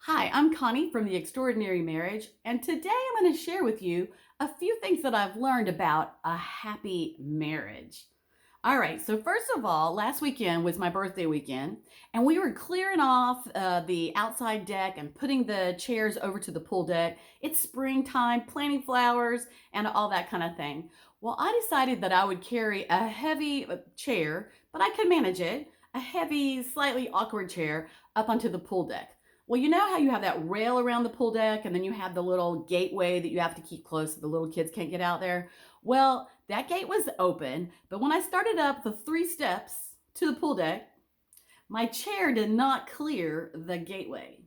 Hi, I'm Connie from The Extraordinary Marriage, and today I'm going to share with you a few things that I've learned about a happy marriage. All right, so first of all, last weekend was my birthday weekend, and we were clearing off the outside deck and putting the chairs over to the pool deck. It's springtime, planting flowers, and all that kind of thing. Well, I decided that I would carry a heavy chair, but I could manage it, a heavy, slightly awkward chair up onto the pool deck. Well, you know how you have that rail around the pool deck and then you have the little gateway that you have to keep closed so the little kids can't get out there? Well, that gate was open, but when I started up the 3 steps to the pool deck, my chair did not clear the gateway.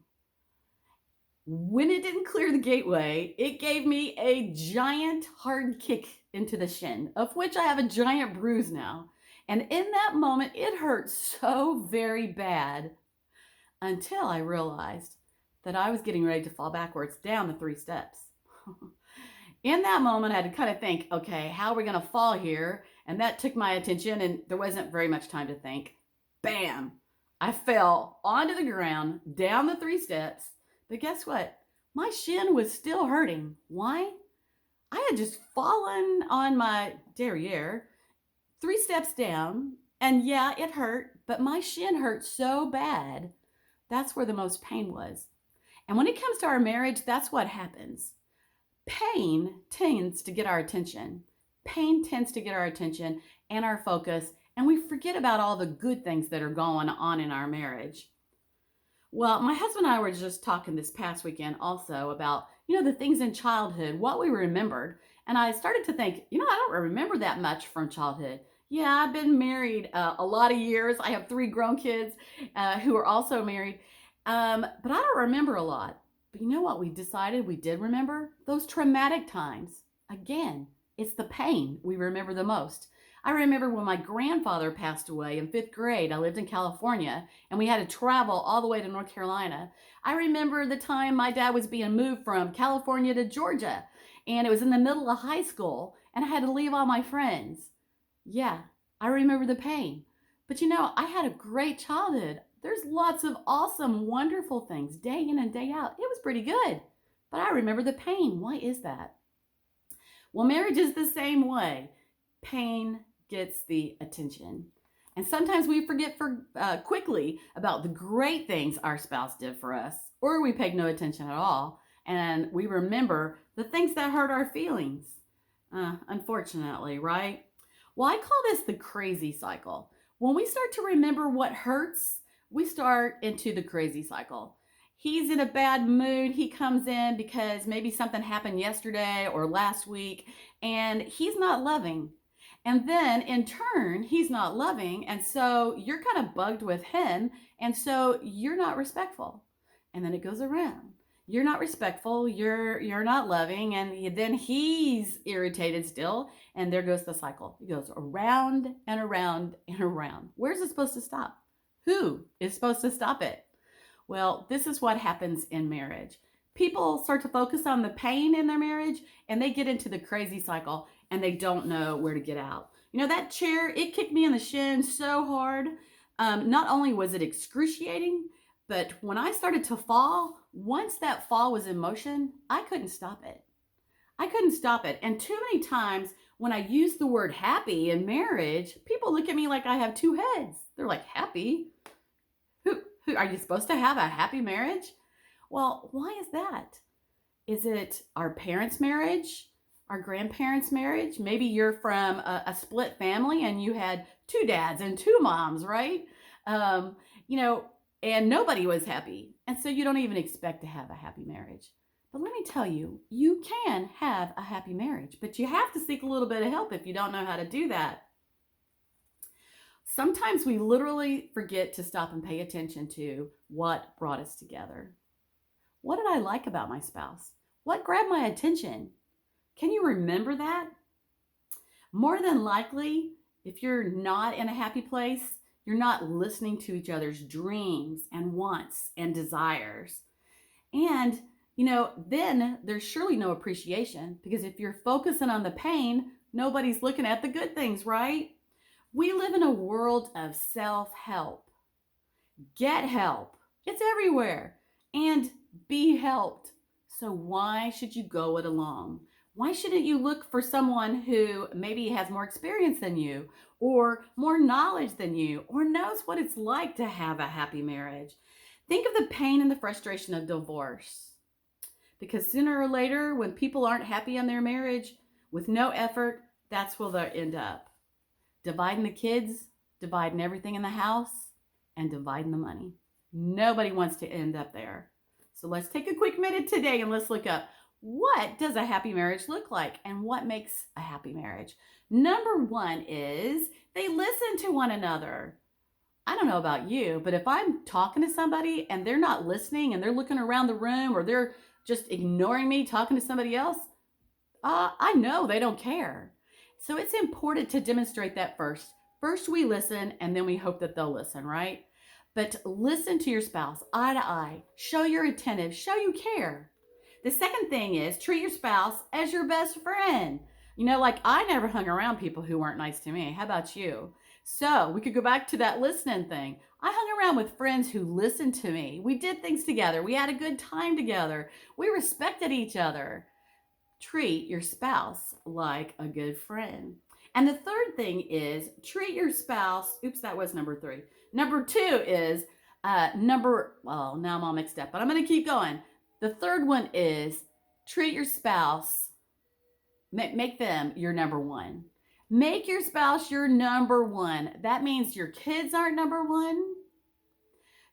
When it didn't clear the gateway, it gave me a giant hard kick into the shin, of which I have a giant bruise now. And in that moment, it hurt so very bad until I realized that I was getting ready to fall backwards down the 3 steps. In that moment, I had to kind of think, okay, how are we going to fall here? And that took my attention, and there wasn't very much time to think. Bam! I fell onto the ground, down the 3 steps. But guess what? My shin was still hurting. Why? I had just fallen on my derriere 3 steps down, and yeah, it hurt, but my shin hurt so bad. That's where the most pain was. And when it comes to our marriage, that's what happens. Pain tends to get our attention. Pain tends to get our attention and our focus, and we forget about all the good things that are going on in our marriage. Well, my husband and I were just talking this past weekend also about, the things in childhood, what we remembered. And I started to think, I don't remember that much from childhood. Yeah, I've been married a lot of years. I have 3 grown kids who are also married. But I don't remember a lot. But you know what we decided we did remember? Those traumatic times. Again, it's the pain we remember the most. I remember when my grandfather passed away in 5th grade. I lived in California and we had to travel all the way to North Carolina. I remember the time my dad was being moved from California to Georgia, and it was in the middle of high school and I had to leave all my friends. Yeah, I remember the pain. But I had a great childhood. There's lots of awesome, wonderful things day in and day out. It was pretty good. But I remember the pain. Why is that? Well, marriage is the same way. Pain gets the attention. And sometimes we forget quickly about the great things our spouse did for us, or we pay no attention at all. And we remember the things that hurt our feelings. Unfortunately, right? Well, I call this the crazy cycle. When we start to remember what hurts, we start into the crazy cycle. He's in a bad mood. He comes in because maybe something happened yesterday or last week, and he's not loving. And then in turn, he's not loving. And so you're kind of bugged with him. And so you're not respectful. And then it goes around. You're not respectful, you're not loving, and then he's irritated still, and there goes the cycle. It goes around and around and around. Where's it supposed to stop? Who is supposed to stop it? Well, this is what happens in marriage. People start to focus on the pain in their marriage, and they get into the crazy cycle, and they don't know where to get out. That chair, it kicked me in the shin so hard. Not only was it excruciating, but when I started to fall, once that fall was in motion, I couldn't stop it. I couldn't stop it. And too many times when I use the word happy in marriage, people look at me like I have 2 heads. They're like, happy? Who are you supposed to have a happy marriage? Well, why is that? Is it our parents' marriage? Our grandparents' marriage? Maybe you're from a split family and you had 2 dads and 2 moms, right? Um, you know, and nobody was happy. And so you don't even expect to have a happy marriage. But let me tell you, you can have a happy marriage, but you have to seek a little bit of help if you don't know how to do that. Sometimes we literally forget to stop and pay attention to what brought us together. What did I like about my spouse? What grabbed my attention? Can you remember that? More than likely, if you're not in a happy place, you're not listening to each other's dreams and wants and desires. And, then there's surely no appreciation, because if you're focusing on the pain, nobody's looking at the good things, right? We live in a world of self-help. Get help. It's everywhere. And be helped. So why should you go it alone? Why shouldn't you look for someone who maybe has more experience than you, or more knowledge than you, or knows what it's like to have a happy marriage? Think of the pain and the frustration of divorce. Because sooner or later, when people aren't happy in their marriage with no effort, that's where they'll end up. Dividing the kids, dividing everything in the house, and dividing the money. Nobody wants to end up there. So let's take a quick minute today and let's look up, what does a happy marriage look like and what makes a happy marriage? Number one is they listen to one another. I don't know about you, but if I'm talking to somebody and they're not listening and they're looking around the room or they're just ignoring me, talking to somebody else, I know they don't care. So it's important to demonstrate that first. First, we listen and then we hope that they'll listen, right? But listen to your spouse eye to eye. Show you're attentive. Show you care. The second thing is treat your spouse as your best friend. Like I never hung around people who weren't nice to me. How about you? So we could go back to that listening thing. I hung around with friends who listened to me. We did things together. We had a good time together. We respected each other. Treat your spouse like a good friend. And the third thing is treat your spouse. Oops, that was number 3. Number 2 is well, now I'm all mixed up, but I'm going to keep going. The third one is treat your spouse, make them your number 1. Make your spouse your number 1. That means your kids aren't number 1,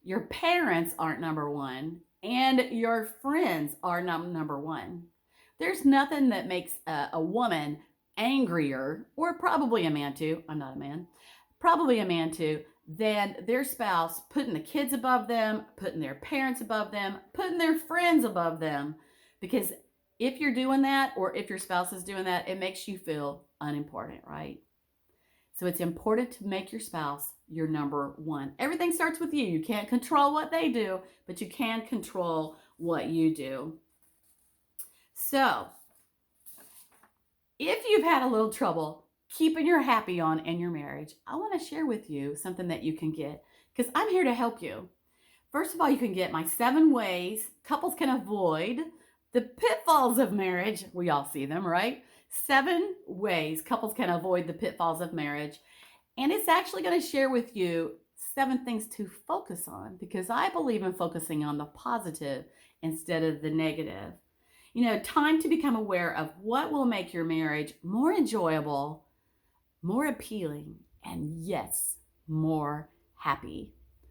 your parents aren't number 1, and your friends are number 1. There's nothing that makes a woman angrier, or probably a man too, I'm not a man, probably a man too, than their spouse putting the kids above them, putting their parents above them, putting their friends above them. Because if you're doing that, or if your spouse is doing that, it makes you feel unimportant, right? So it's important to make your spouse your number 1. Everything starts with you. You can't control what they do, but you can control what you do. So, if you've had a little trouble keeping your happy on in your marriage, I want to share with you something that you can get, because I'm here to help you. First of all, you can get my 7 ways couples can avoid the pitfalls of marriage. We all see them, right? 7 ways couples can avoid the pitfalls of marriage. And it's actually going to share with you 7 things to focus on, because I believe in focusing on the positive instead of the negative. Time to become aware of what will make your marriage more enjoyable, more appealing, and yes, more happy.